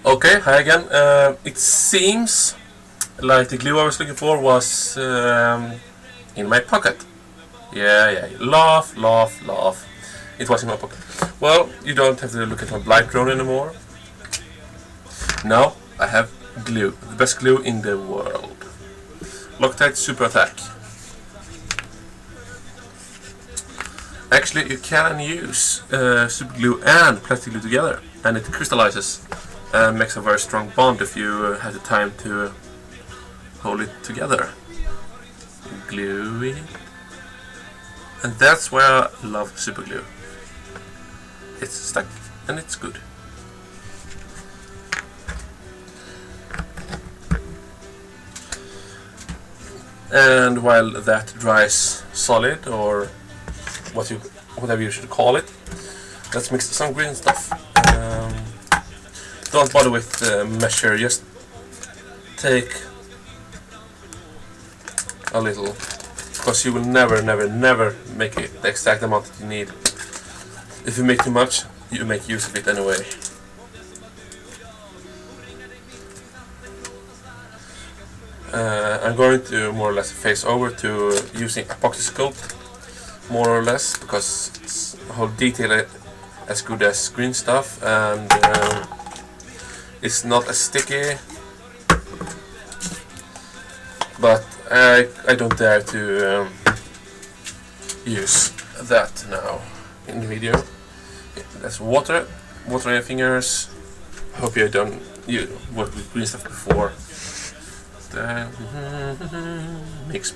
Okay, hi again. It seems like the glue I was looking for was in my pocket. Yeah, laugh, laugh, laugh. It was in my pocket. Well, you don't have to look at my blind drone anymore. Now I have glue, the best glue in the world. Loctite Super Attack. Actually, you can use super glue and plastic glue together, and it crystallizes and makes a very strong bond if you have the time to hold it together. Glue it. And that's why I love super glue. It's stuck and it's good. And while that dries solid, or whatever you should call it, let's mix some green stuff. Don't bother with measure, just take a little, because you will never make it the exact amount that you need. If you make too much, you make use of it anyway. I'm going to more or less phase over to using epoxy sculpt, more or less, because it's a whole detail as good as green stuff, and it's not as sticky, but I don't dare to use that now in the video. That's water on your fingers. Hope you don't work with green stuff before. Then mix.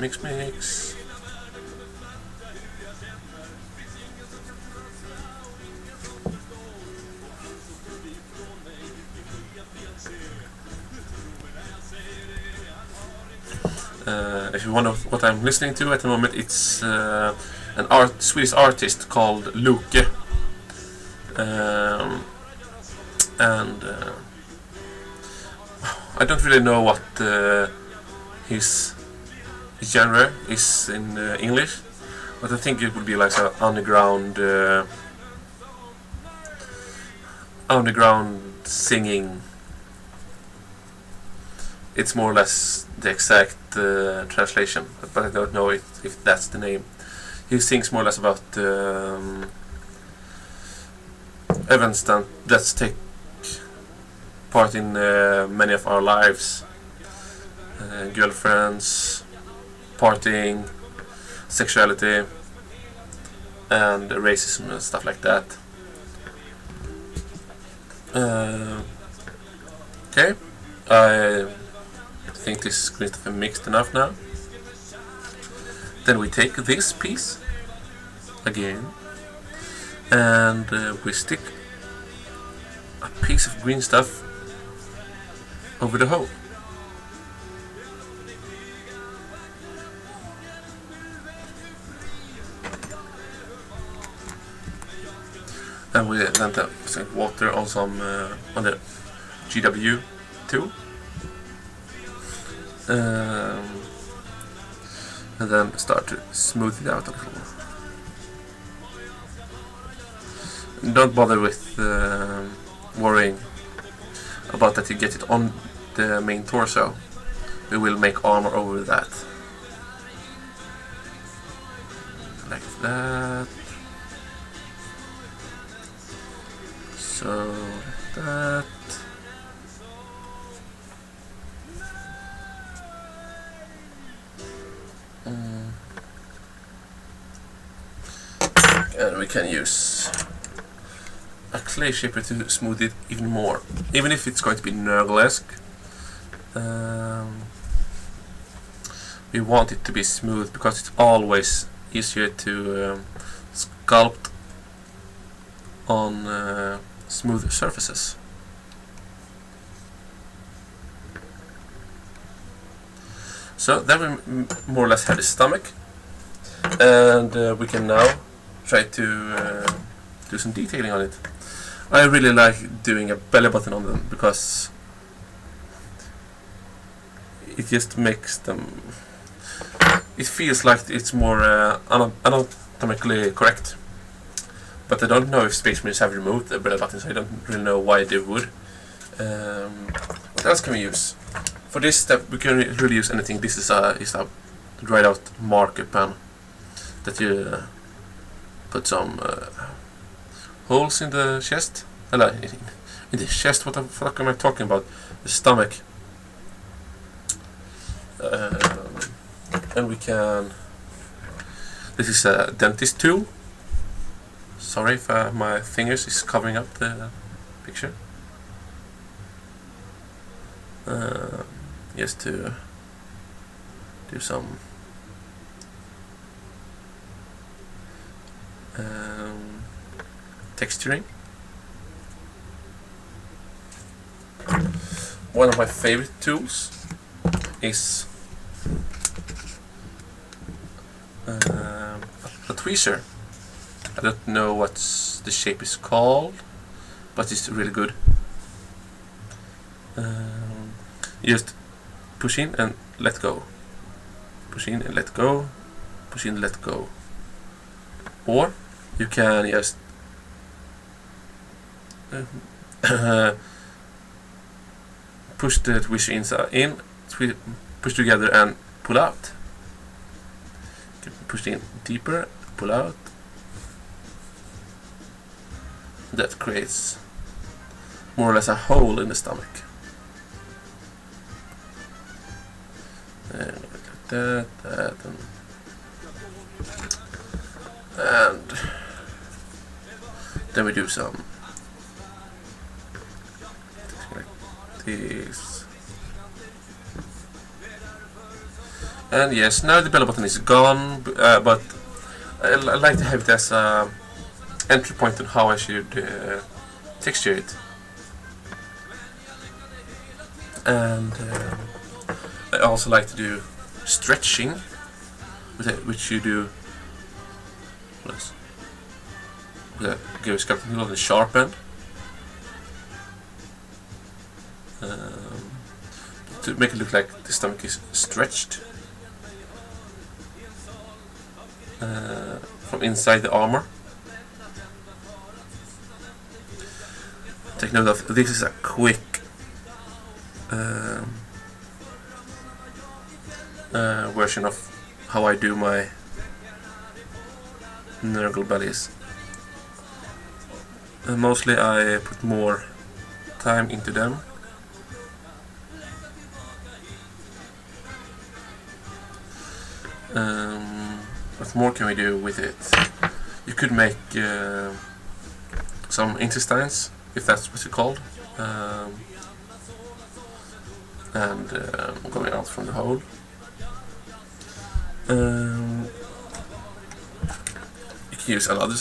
If you wonder what I'm listening to at the moment, it's an Swedish artist called Luke, and I don't really know what his genre is in English, but I think it would be like an underground singing. It's more or less the exact translation, but I don't know if that's the name. He sings more or less about events that take part in many of our lives. Girlfriends, partying, sexuality, and racism and stuff like that. Okay, I think this is green stuff mixed enough now. Then we take this piece again, and we stick a piece of green stuff over the hole. And we then take water on some on the GW2, and then start to smooth it out a little. Don't bother with worrying about that you get it on the main torso. We will make armor over that, like that. So that. And we can use a clay shaper to smooth it even more, even if it's going to be nurgle-esque. We want it to be smooth because it's always easier to sculpt on smooth surfaces. So then we more or less have the stomach, and we can now try to do some detailing on it. I really like doing a belly button on them because it just makes them, it feels like it's more anatomically correct. But I don't know if Space Marines have removed the belly button, so I don't really know why they would. What else can we use? For this step we can really use anything. This is a dried out marker pen that you put some holes in the chest. In the chest, what the fuck am I talking about? The stomach. And we can... This is a dentist tool. Sorry if my fingers is covering up the picture. Just to do some texturing. One of my favorite tools is a tweezer. I don't know what the shape is called, but it's really good. Just push in and let go. Push in and let go. Push in and let go. Or you can just push the tweezer inside in, push together and pull out. Push in deeper, pull out. That creates more or less a hole in the stomach. And like that, and then we do some like this. And yes, now the belly button is gone, but I like to have it as a entry point on how I should texture it. And I also like to do stretching, which you do. Give a sculpting tool on the sharp end to make it look like the stomach is stretched from inside the armor. Take note of this is a quick version of how I do my nurgle bellies. Mostly I put more time into them. What more can we do with it? You could make some intestines, if that's what you called, and going out from the hole. You can use another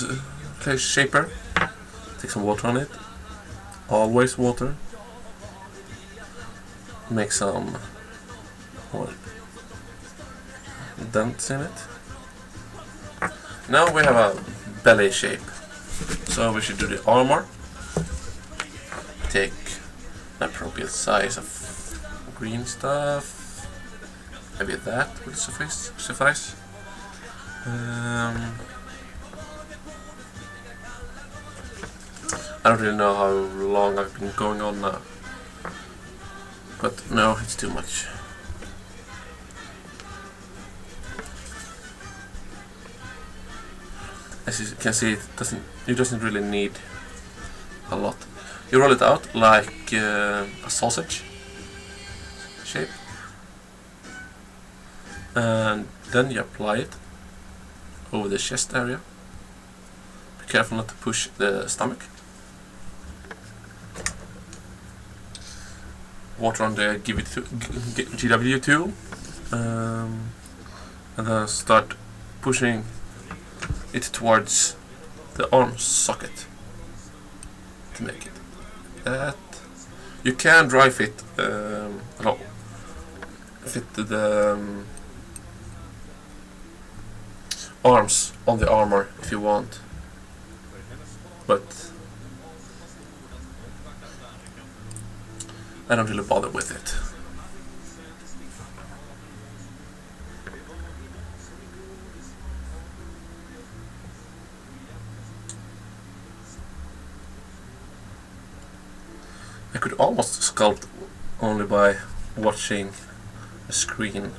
clay shaper. Take some water on it. Always water. Make some more dents in it. Now we have a belly shape. So we should do the armor. Take an appropriate size of green stuff. Maybe that will suffice. I don't really know how long I've been going on now, but no, it's too much. As you can see, it doesn't really need a lot. You roll it out like a sausage shape, and then you apply it over the chest area. Be careful not to push the stomach. Water on the GW tool, and then start pushing it towards the arm socket to make it that. You can dry fit the arms on the armor if you want, but I don't really bother with it. I could almost sculpt only by watching a screen.